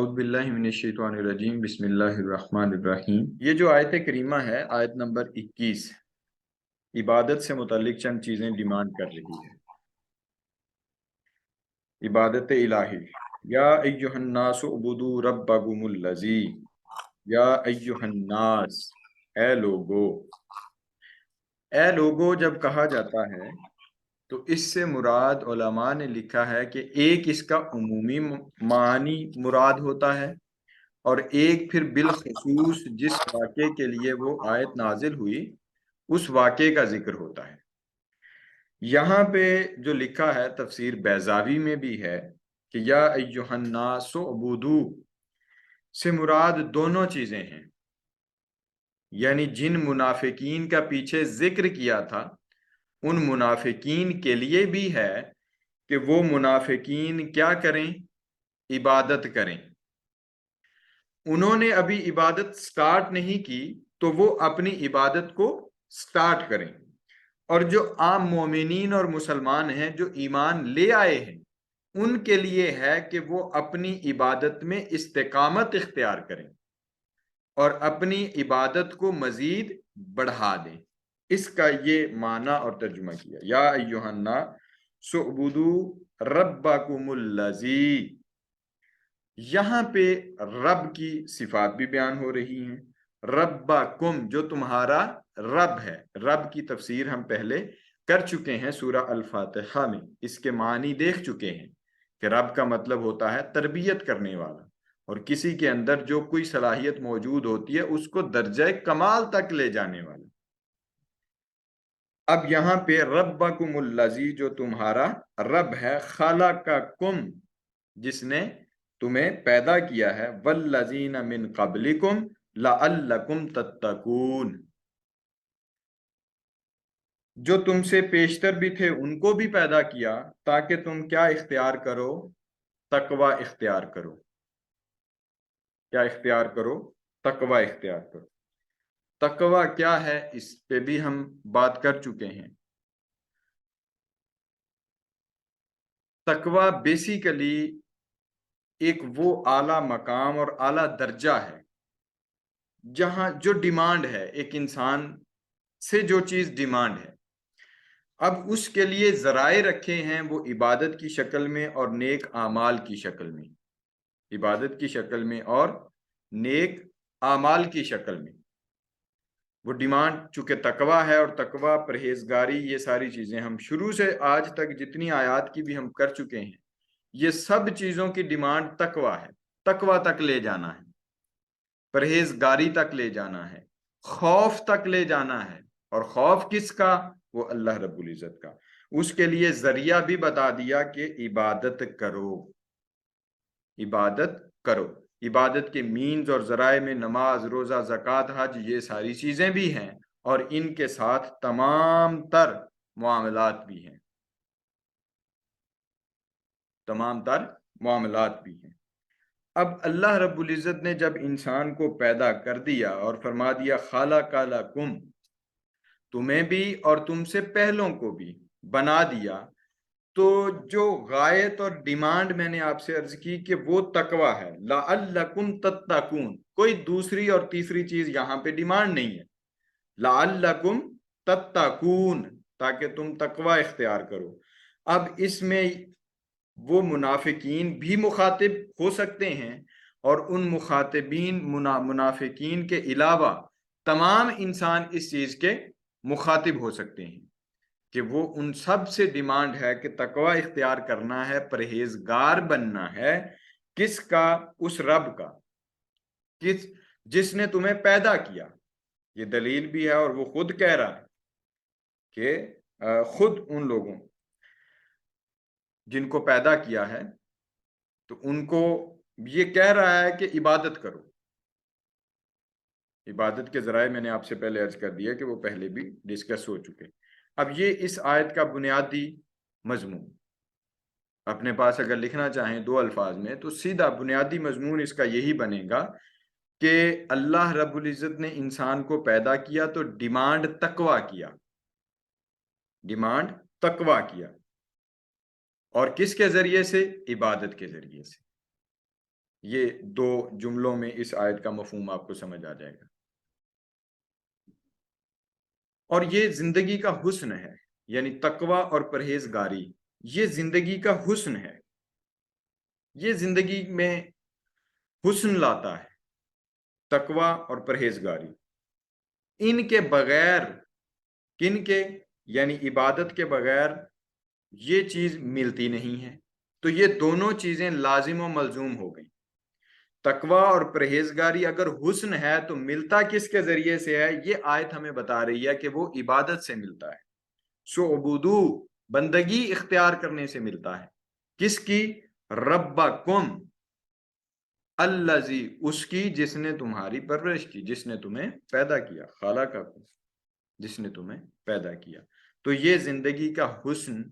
اعوذ باللہ من الشیطان الرجیم بسم اللہ الرحمن الرحیم۔ یہ جو آیت کریمہ ہے، آیت نمبر 21، عبادت سے متعلق چند چیزیں ڈیمانڈ کر رہی ہے۔ عبادت الہی، یا ایہا الناس اعبدوا ربکم الذی، یا ایہا الناس، اے لوگو۔ اے لوگو جب کہا جاتا ہے تو اس سے مراد علماء نے لکھا ہے کہ ایک اس کا عمومی معنی مراد ہوتا ہے، اور ایک پھر بالخصوص جس واقعے کے لیے وہ آیت نازل ہوئی اس واقعے کا ذکر ہوتا ہے۔ یہاں پہ جو لکھا ہے تفسیر بیضاوی میں بھی ہے کہ یا ایہا الناس اعبدوا سے مراد دونوں چیزیں ہیں، یعنی جن منافقین کا پیچھے ذکر کیا تھا ان منافقین کے لیے بھی ہے کہ وہ منافقین کیا کریں؟ عبادت کریں۔ انہوں نے ابھی عبادت سٹارٹ نہیں کی تو وہ اپنی عبادت کو سٹارٹ کریں، اور جو عام مومنین اور مسلمان ہیں جو ایمان لے آئے ہیں ان کے لیے ہے کہ وہ اپنی عبادت میں استقامت اختیار کریں اور اپنی عبادت کو مزید بڑھا دیں۔ اس کا یہ معنی اور ترجمہ کیا، یا ایہا الناس اعبدوا ربکم الذی۔ یہاں پہ رب کی صفات بھی بیان ہو رہی ہیں۔ ربکم جو تمہارا رب ہے، رب کی تفسیر ہم پہلے کر چکے ہیں سورہ الفاتحہ میں، اس کے معنی دیکھ چکے ہیں کہ رب کا مطلب ہوتا ہے تربیت کرنے والا، اور کسی کے اندر جو کوئی صلاحیت موجود ہوتی ہے اس کو درجہ کمال تک لے جانے والا۔ اب یہاں پہ ربکم الذی جو تمہارا رب ہے، خلقکم جس نے تمہیں پیدا کیا ہے، والذین من قبلکم لعلکم تتقون جو تم سے پیشتر بھی تھے ان کو بھی پیدا کیا تاکہ تم کیا اختیار کرو؟ تقوی اختیار کرو۔ کیا اختیار کرو؟ تقوی اختیار کرو۔ تقوی کیا ہے اس پہ بھی ہم بات کر چکے ہیں۔ تقوی بیسیکلی ایک وہ اعلیٰ مقام اور اعلیٰ درجہ ہے جہاں جو ڈیمانڈ ہے، ایک انسان سے جو چیز ڈیمانڈ ہے، اب اس کے لیے ذرائع رکھے ہیں وہ عبادت کی شکل میں اور نیک اعمال کی شکل میں، عبادت کی شکل میں اور نیک اعمال کی شکل میں۔ وہ ڈیمانڈ چونکہ تقوی ہے، اور تقوی، پرہیزگاری، یہ ساری چیزیں ہم شروع سے آج تک جتنی آیات کی بھی ہم کر چکے ہیں، یہ سب چیزوں کی ڈیمانڈ تقوی ہے۔ تقوی تک لے جانا ہے، پرہیزگاری تک لے جانا ہے، خوف تک لے جانا ہے، اور خوف کس کا؟ وہ اللہ رب العزت کا۔ اس کے لیے ذریعہ بھی بتا دیا کہ عبادت کرو، عبادت کرو۔ عبادت کے مینز اور ذرائع میں نماز، روزہ، زکوٰۃ، حج، یہ ساری چیزیں بھی ہیں، اور ان کے ساتھ تمام تر معاملات بھی ہیں، تمام تر معاملات بھی ہیں۔ اب اللہ رب العزت نے جب انسان کو پیدا کر دیا اور فرما دیا خلق لکم، تمہیں بھی اور تم سے پہلوں کو بھی بنا دیا، تو جو غایت اور ڈیمانڈ میں نے آپ سے عرض کی کہ وہ تقوی ہے، لعلکم تتقون، کوئی دوسری اور تیسری چیز یہاں پہ ڈیمانڈ نہیں ہے۔ لعلکم تتقون، تاکہ تم تقوی اختیار کرو۔ اب اس میں وہ منافقین بھی مخاطب ہو سکتے ہیں، اور ان مخاطبین منافقین کے علاوہ تمام انسان اس چیز کے مخاطب ہو سکتے ہیں کہ وہ ان سب سے ڈیمانڈ ہے کہ تقوی اختیار کرنا ہے، پرہیزگار بننا ہے۔ کس کا؟ اس رب کا، جس نے تمہیں پیدا کیا۔ یہ دلیل بھی ہے، اور وہ خود کہہ رہا ہے کہ خود ان لوگوں جن کو پیدا کیا ہے تو ان کو یہ کہہ رہا ہے کہ عبادت کرو۔ عبادت کے ذرائع میں نے آپ سے پہلے عرض کر دیا کہ وہ پہلے بھی ڈسکس ہو چکے۔ اب یہ اس آیت کا بنیادی مضمون، اپنے پاس اگر لکھنا چاہیں دو الفاظ میں تو سیدھا بنیادی مضمون اس کا یہی بنے گا کہ اللہ رب العزت نے انسان کو پیدا کیا تو ڈیمانڈ تقوی کیا، ڈیمانڈ تقوی کیا، اور کس کے ذریعے سے؟ عبادت کے ذریعے سے۔ یہ دو جملوں میں اس آیت کا مفہوم آپ کو سمجھ آ جائے گا. اور یہ زندگی کا حسن ہے، یعنی تقوی اور پرہیزگاری یہ زندگی کا حسن ہے، یہ زندگی میں حسن لاتا ہے تقوی اور پرہیزگاری. ان کے بغیر، کن کے؟ یعنی عبادت کے بغیر یہ چیز ملتی نہیں ہے. تو یہ دونوں چیزیں لازم و ملزوم ہو گئیں. تقوی اور پرہیزگاری اگر حسن ہے تو ملتا کس کے ذریعے سے ہے؟ یہ آیت ہمیں بتا رہی ہے کہ وہ عبادت سے ملتا ہے. شعبدو، بندگی اختیار کرنے سے ملتا ہے. کس کی؟ ربکم، الذی، اس کی جس نے تمہاری پرورش کی، جس نے تمہیں پیدا کیا، خالقکم، جس نے تمہیں پیدا کیا. تو یہ زندگی کا حسن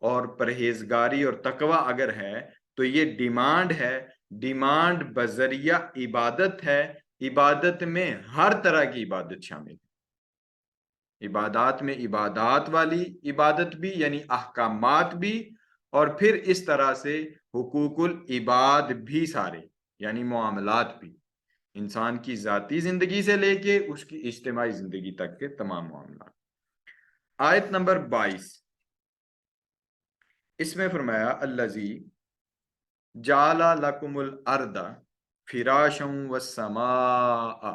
اور پرہیزگاری اور تقوی اگر ہے تو یہ ڈیمانڈ ہے. ڈیمانڈ بذریعہ عبادت ہے. عبادت میں ہر طرح کی عبادت شامل ہے. عبادات میں عبادات والی عبادت بھی، یعنی احکامات بھی، اور پھر اس طرح سے حقوق العباد بھی سارے، یعنی معاملات بھی، انسان کی ذاتی زندگی سے لے کے اس کی اجتماعی زندگی تک کے تمام معاملات. آیت نمبر 22، اس میں فرمایا الذی جعل لکم الارض فراشا والسماء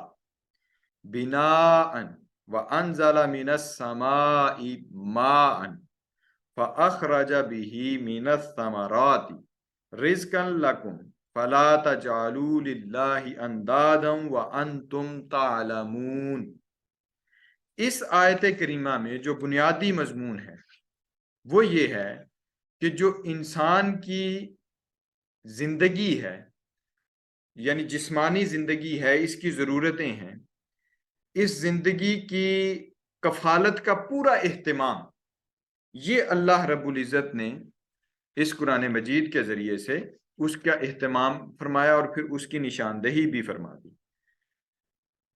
بناء وانزل من السماء ماء فاخرج به من الثمرات رزقا لکم فلا تجعلوا للہ اندادا وانتم تعلمون. اس آیت کریمہ میں جو بنیادی مضمون ہے وہ یہ ہے کہ جو انسان کی زندگی ہے، یعنی جسمانی زندگی ہے، اس کی ضرورتیں ہیں، اس زندگی کی کفالت کا پورا اہتمام یہ اللہ رب العزت نے اس قرآن مجید کے ذریعے سے اس کا اہتمام فرمایا اور پھر اس کی نشاندہی بھی فرما دی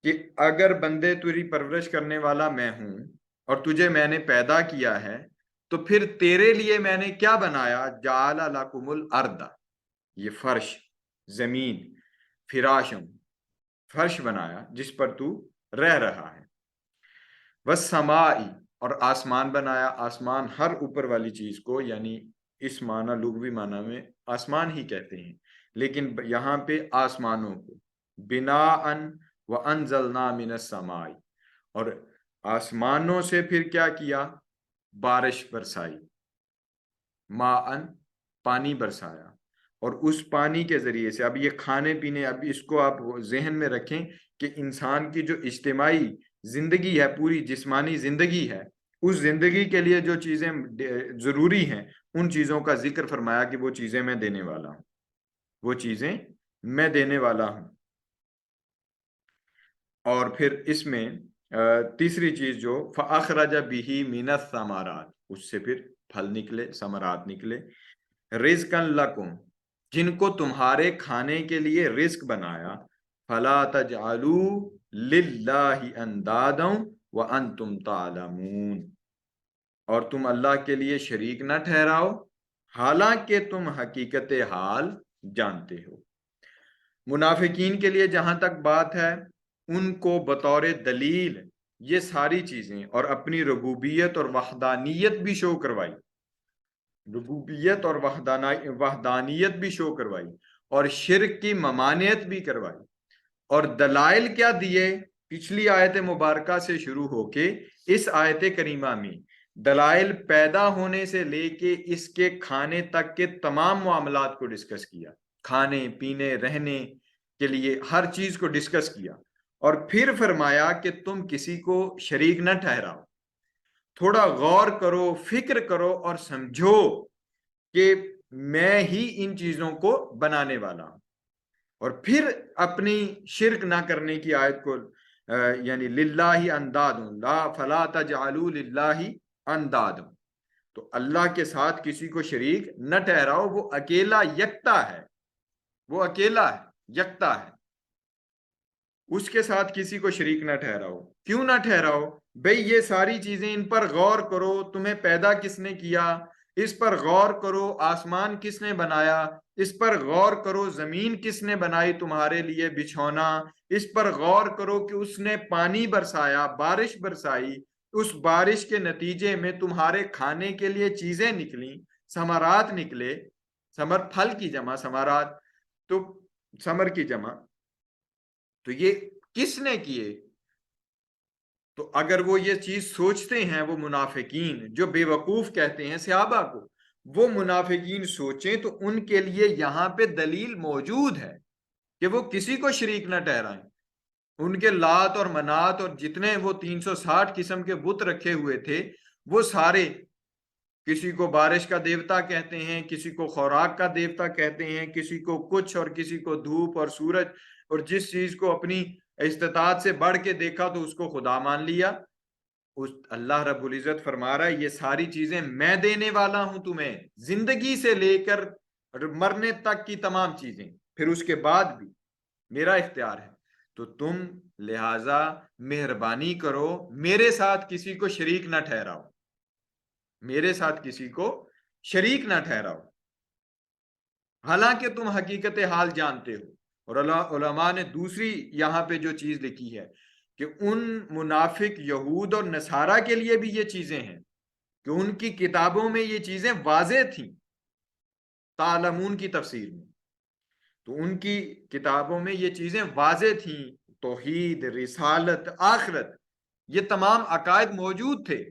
کہ اگر بندے تیری پرورش کرنے والا میں ہوں اور تجھے میں نے پیدا کیا ہے تو پھر تیرے لیے میں نے کیا بنایا؟ جعل لکم الارض، یہ فرش، زمین، فراشم، فرش بنایا جس پر تو رہ رہا ہے. والسمائی، اور آسمان بنایا. آسمان ہر اوپر والی چیز کو، یعنی اس معنی لغوی معنی میں آسمان ہی کہتے ہیں، لیکن یہاں پہ آسمانوں کو بناء وانزلنا من السماء، اور آسمانوں سے پھر کیا کیا؟ بارش برسائی، ماء، پانی برسایا. اور اس پانی کے ذریعے سے، اب یہ کھانے پینے، اب اس کو آپ ذہن میں رکھیں کہ انسان کی جو اجتماعی زندگی ہے، پوری جسمانی زندگی ہے، اس زندگی کے لیے جو چیزیں ضروری ہیں ان چیزوں کا ذکر فرمایا کہ وہ چیزیں میں دینے والا ہوں، وہ چیزیں میں دینے والا ہوں. اور پھر اس میں تیسری چیز جو فَأَخْرَجَ بِهِ مِنَ الثَّمَرَاتِ، اس سے پھر پھل نکلے، ثمرات نکلے. رزقا لکم، جن کو تمہارے کھانے کے لیے رزق بنایا. فلا تجعلوا للہ اندادا وانتم تعلمون، اور تم اللہ کے لیے شریک نہ ٹھہراؤ حالانکہ تم حقیقت حال جانتے ہو. منافقین کے لیے جہاں تک بات ہے، ان کو بطور دلیل یہ ساری چیزیں اور اپنی ربوبیت اور وحدانیت بھی شو کروائی، ربوبیت اور وحدانیت بھی شو کروائی، اور شرک کی ممانعت بھی کروائی. اور دلائل کیا دیے؟ پچھلی آیت مبارکہ سے شروع ہو کے اس آیت کریمہ میں دلائل پیدا ہونے سے لے کے اس کے کھانے تک کے تمام معاملات کو ڈسکس کیا. کھانے پینے رہنے کے لیے ہر چیز کو ڈسکس کیا، اور پھر فرمایا کہ تم کسی کو شریک نہ ٹھہراؤ. تھوڑا غور کرو، فکر کرو اور سمجھو کہ میں ہی ان چیزوں کو بنانے والا ہوں. اور پھر اپنی شرک نہ کرنے کی آیت کو، یعنی للہ انداد لا فلا تجعلوا للہ انداد، تو اللہ کے ساتھ کسی کو شریک نہ ٹھہراؤ، وہ اکیلا یکتا ہے، وہ اکیلا ہے، یکتا ہے، اس کے ساتھ کسی کو شریک نہ ٹھہراؤ. کیوں نہ ٹھہراؤ بھئی؟ یہ ساری چیزیں ان پر غور کرو، تمہیں پیدا کس نے کیا، اس پر غور کرو آسمان کس نے بنایا، اس پر غور کرو زمین کس نے بنائی تمہارے لیے بچھونا، اس پر غور کرو کہ اس نے پانی برسایا، بارش برسائی، اس بارش کے نتیجے میں تمہارے کھانے کے لیے چیزیں نکلیں، ثمرات نکلے، ثمر پھل کی جمع ثمرات، تو ثمر کی جمع، تو یہ کس نے کیے؟ تو اگر وہ یہ چیز سوچتے ہیں، وہ منافقین جو بے وقوف کہتے ہیں صحابہ کو، وہ منافقین سوچیں تو ان کے لیے یہاں پہ دلیل موجود ہے کہ وہ کسی کو شریک نہ ٹھہرائیں۔ ان کے لات اور منات اور جتنے وہ 360 قسم کے بت رکھے ہوئے تھے، وہ سارے کسی کو بارش کا دیوتا کہتے ہیں، کسی کو خوراک کا دیوتا کہتے ہیں، کسی کو کچھ اور کسی کو دھوپ اور سورج، اور جس چیز کو اپنی استطاعت سے بڑھ کے دیکھا تو اس کو خدا مان لیا۔ اللہ رب العزت فرما رہا ہے یہ ساری چیزیں میں دینے والا ہوں تمہیں، زندگی سے لے کر مرنے تک کی تمام چیزیں، پھر اس کے بعد بھی میرا اختیار ہے، تو تم لہذا مہربانی کرو، میرے ساتھ کسی کو شریک نہ ٹھہراؤ، میرے ساتھ کسی کو شریک نہ ٹھہراؤ، حالانکہ تم حقیقت حال جانتے ہو۔ اور علماء نے دوسری یہاں پہ جو چیز لکھی ہے کہ ان منافق یہود اور نصارہ کے لیے بھی یہ چیزیں ہیں کہ ان کی کتابوں میں یہ چیزیں واضح تھیں، تعلمون کی تفسیر میں، تو ان کی کتابوں میں یہ چیزیں واضح تھیں، توحید، رسالت، آخرت، یہ تمام عقائد موجود تھے۔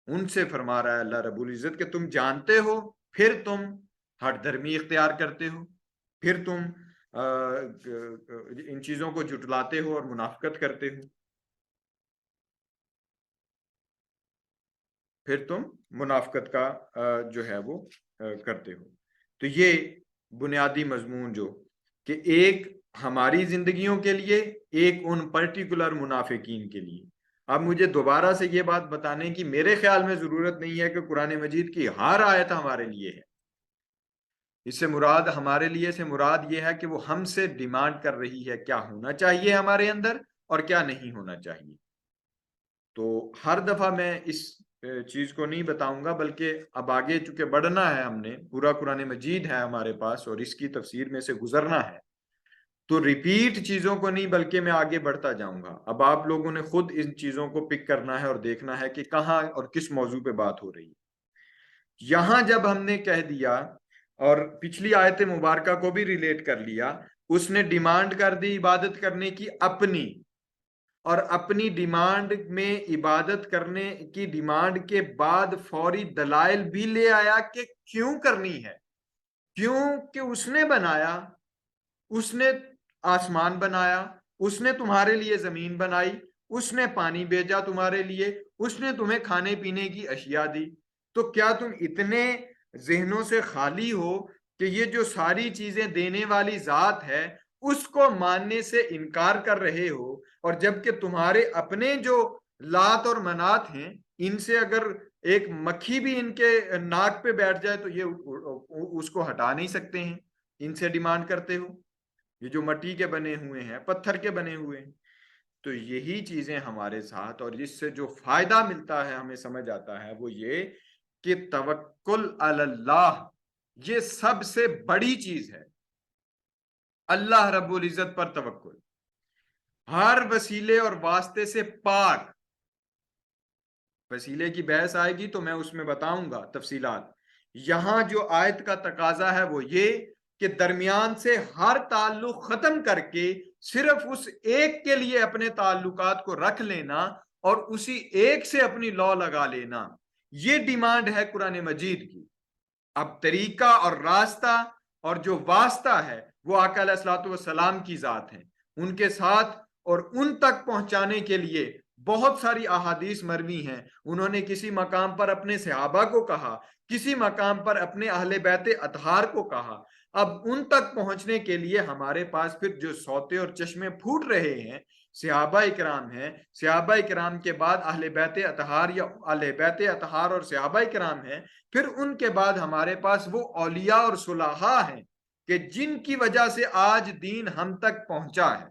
ان سے فرما رہا ہے اللہ رب العزت کہ تم جانتے ہو، پھر تم ہٹ درمی اختیار کرتے ہو، پھر تم ان چیزوں کو جھٹلاتے ہو اور منافقت کرتے ہو، پھر تم منافقت کا جو ہے وہ کرتے ہو۔ تو یہ بنیادی مضمون جو کہ ایک ہماری زندگیوں کے لیے، ایک ان پرٹیکولر منافقین کے لیے۔ اب مجھے دوبارہ سے یہ بات بتانے کی میرے خیال میں ضرورت نہیں ہے کہ قرآن مجید کی ہر آیت ہمارے لیے ہے۔ اس سے مراد، ہمارے لیے سے مراد یہ ہے کہ وہ ہم سے ڈیمانڈ کر رہی ہے کیا ہونا چاہیے ہمارے اندر اور کیا نہیں ہونا چاہیے۔ تو ہر دفعہ میں اس چیز کو نہیں بتاؤں گا، بلکہ اب آگے چونکہ بڑھنا ہے، ہم نے پورا قرآن مجید ہے ہمارے پاس اور اس کی تفسیر میں سے گزرنا ہے، تو ریپیٹ چیزوں کو نہیں بلکہ میں آگے بڑھتا جاؤں گا۔ اب آپ لوگوں نے خود ان چیزوں کو پک کرنا ہے اور دیکھنا ہے کہ کہاں اور کس موضوع پہ بات ہو رہی ہے۔ یہاں جب ہم نے کہہ دیا اور پچھلی آیت مبارکہ کو بھی ریلیٹ کر لیا، اس نے ڈیمانڈ کر دی عبادت کرنے کی اپنی، اور اپنی ڈیمانڈ میں عبادت کرنے کی ڈیمانڈ کے بعد فوری دلائل بھی لے آیا کہ کیوں کرنی ہے، کیوں کہ اس نے بنایا، اس نے آسمان بنایا، اس نے تمہارے لیے زمین بنائی، اس نے پانی بھیجا تمہارے لیے، اس نے تمہیں کھانے پینے کی اشیاء دی۔ تو کیا تم اتنے ذہنوں سے خالی ہو کہ یہ جو ساری چیزیں دینے والی ذات ہے اس کو ماننے سے انکار کر رہے ہو؟ اور جبکہ تمہارے اپنے جو لات اور منات ہیں، ان سے اگر ایک مکھی بھی ان کے ناک پہ بیٹھ جائے تو یہ اس کو ہٹا نہیں سکتے ہیں، ان سے ڈیمانڈ کرتے ہو؟ یہ جو مٹی کے بنے ہوئے ہیں، پتھر کے بنے ہوئے ہیں۔ تو یہی چیزیں ہمارے ساتھ، اور جس سے جو فائدہ ملتا ہے ہمیں سمجھ آتا ہے وہ یہ کہ توکل علی اللہ یہ سب سے بڑی چیز ہے، اللہ رب العزت پر توکل، ہر وسیلے اور واسطے سے پاک۔ وسیلے کی بحث آئے گی تو میں اس میں بتاؤں گا تفصیلات۔ یہاں جو آیت کا تقاضا ہے وہ یہ کہ درمیان سے ہر تعلق ختم کر کے صرف اس ایک کے لیے اپنے تعلقات کو رکھ لینا اور اسی ایک سے اپنی لو لگا لینا، یہ ڈیمانڈ ہے قرآن مجید کی۔ اب طریقہ اور راستہ اور جو واسطہ ہے وہ آقا علیہ الصلوۃ والسلام کی ذات ہے، ان کے ساتھ اور ان تک پہنچانے کے لیے بہت ساری احادیث مروی ہیں۔ انہوں نے کسی مقام پر اپنے صحابہ کو کہا، کسی مقام پر اپنے اہل بیت اطہار کو کہا۔ اب ان تک پہنچنے کے لیے ہمارے پاس پھر جو سوتے اور چشمے پھوٹ رہے ہیں صحابہ کرام ہیں، صحابہ کرام کے بعد اہل بیت اطہار یا اہل بیت اطہار اور صحابہ کرام ہیں، پھر ان کے بعد ہمارے پاس وہ اولیاء اور صلحاء ہیں کہ جن کی وجہ سے آج دین ہم تک پہنچا ہے۔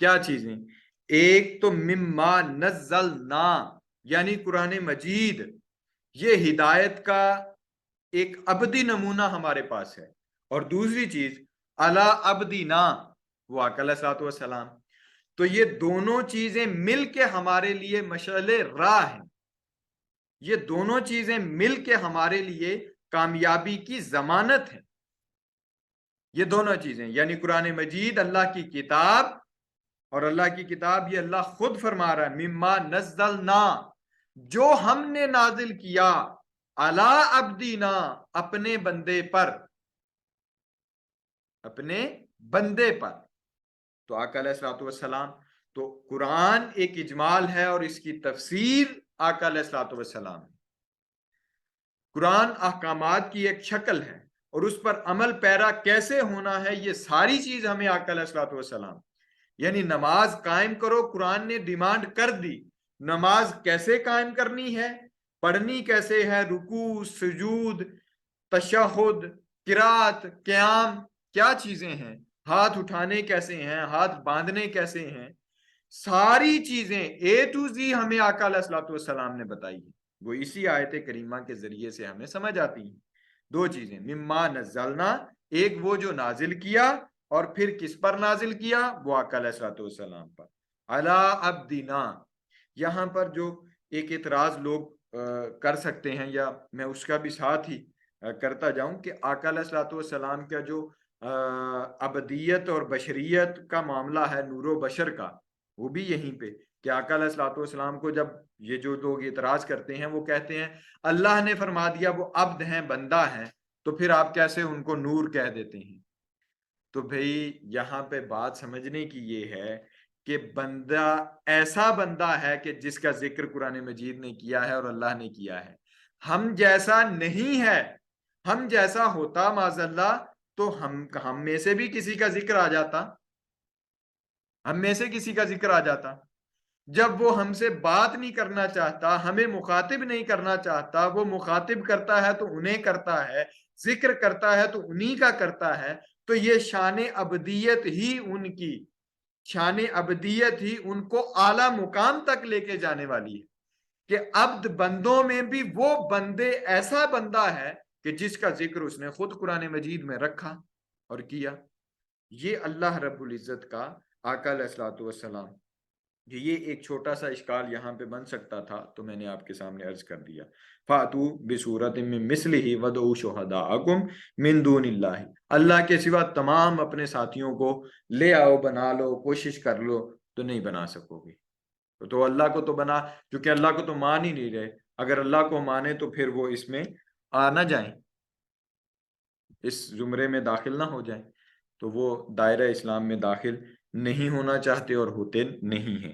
کیا چیزیں؟ ایک تو مما نزلنا یعنی قرآن مجید، یہ ہدایت کا ایک ابدی نمونہ ہمارے پاس ہے، اور دوسری چیز علی ابدینا وہ آقا علیہ الصلوۃ والسلام، تو یہ دونوں چیزیں مل کے ہمارے لیے مشعل راہ ہیں، یہ دونوں چیزیں مل کے ہمارے لیے کامیابی کی ضمانت ہے، یہ دونوں چیزیں یعنی قرآن مجید اللہ کی کتاب، اور اللہ کی کتاب یہ اللہ خود فرما رہا ہے مما نزلنا جو ہم نے نازل کیا علی عبدینا اپنے بندے پر، اپنے بندے پر، تو آقا علیہ الصلوۃ والسلام، تو قرآن ایک اجمال ہے اور اس کی تفسیر آقا علیہ الصلوۃ والسلام ہے۔ قرآن احکامات کی ایک شکل ہے اور اس پر عمل پیرا کیسے ہونا ہے یہ ساری چیز ہمیں آقا علیہ الصلوۃ والسلام، یعنی نماز قائم کرو، قرآن نے ڈیمانڈ کر دی، نماز کیسے قائم کرنی ہے، پڑھنی کیسے ہے، رکوع، سجود، تشہد، قرات، قیام، کیا چیزیں ہیں، ہاتھ اٹھانے کیسے ہیں، ہاتھ باندھنے کیسے ہیں، ساری چیزیں اے ٹو زی ہمیں آقا علیہ الصلوۃ والسلام نے بتائی ہے، وہ اسی آیت کریمہ کے ذریعے سے ہمیں سمجھ آتی ہیں۔ دو چیزیں مما نزلنا، ایک وہ جو نازل کیا، اور پھر کس پر نازل کیا، وہ آقا علیہ الصلوۃ والسلام پر، علی عبدنا۔ یہاں پر جو ایک اعتراض لوگ کر سکتے ہیں، یا میں اس کا بھی ساتھ ہی کرتا جاؤں، کہ آقا علیہ الصلوۃ والسلام کا جو ابدیت اور بشریت کا معاملہ ہے، نور و بشر کا، وہ بھی یہیں پہ کہ آقا علیہ الصلوۃ والسلام کو جب یہ جو لوگ اعتراض کرتے ہیں وہ کہتے ہیں اللہ نے فرما دیا وہ عبد ہیں، بندہ ہیں، تو پھر آپ کیسے ان کو نور کہہ دیتے ہیں؟ تو بھئی یہاں پہ بات سمجھنے کی یہ ہے کہ بندہ ایسا بندہ ہے کہ جس کا ذکر قرآن مجید نے کیا ہے اور اللہ نے کیا ہے، ہم جیسا نہیں ہے، ہم جیسا ہوتا معاذ اللہ تو ہم میں سے بھی کسی کا ذکر آ جاتا، ہم میں سے کسی کا ذکر آ جاتا، جب وہ ہم سے بات نہیں کرنا چاہتا، ہمیں مخاطب نہیں کرنا چاہتا، وہ مخاطب کرتا ہے تو انہیں کرتا ہے، ذکر کرتا ہے تو انہی کا کرتا ہے، تو یہ شان ابدیت ہی ان کی، شان ابدیت ہی ان کو اعلیٰ مقام تک لے کے جانے والی ہے، کہ عبد بندوں میں بھی وہ بندے ایسا بندہ ہے کہ جس کا ذکر اس نے خود قرآن مجید میں رکھا اور کیا۔ یہ اللہ رب العزت کا آقا علیہ الصلوۃ والسلام، یہ ایک چھوٹا سا اشکال یہاں پہ بن سکتا تھا تو میں نے آپ کے سامنے عرض کر دیا۔ فاتو بصورت من مثلہ ودعوا شہداءکم من دون اللہ، اللہ کے سوا تمام اپنے ساتھیوں کو لے آؤ، بنا لو، کوشش کر لو، تو نہیں بنا سکو گے، تو اللہ کو تو بنا، کیونکہ اللہ کو تو مان ہی نہیں رہے، اگر اللہ کو مانے تو پھر وہ اس میں آ نہ جائیں، اس زمرے میں داخل نہ ہو جائیں، تو وہ دائرہ اسلام میں داخل نہیں ہونا چاہتے اور ہوتے نہیں ہیں۔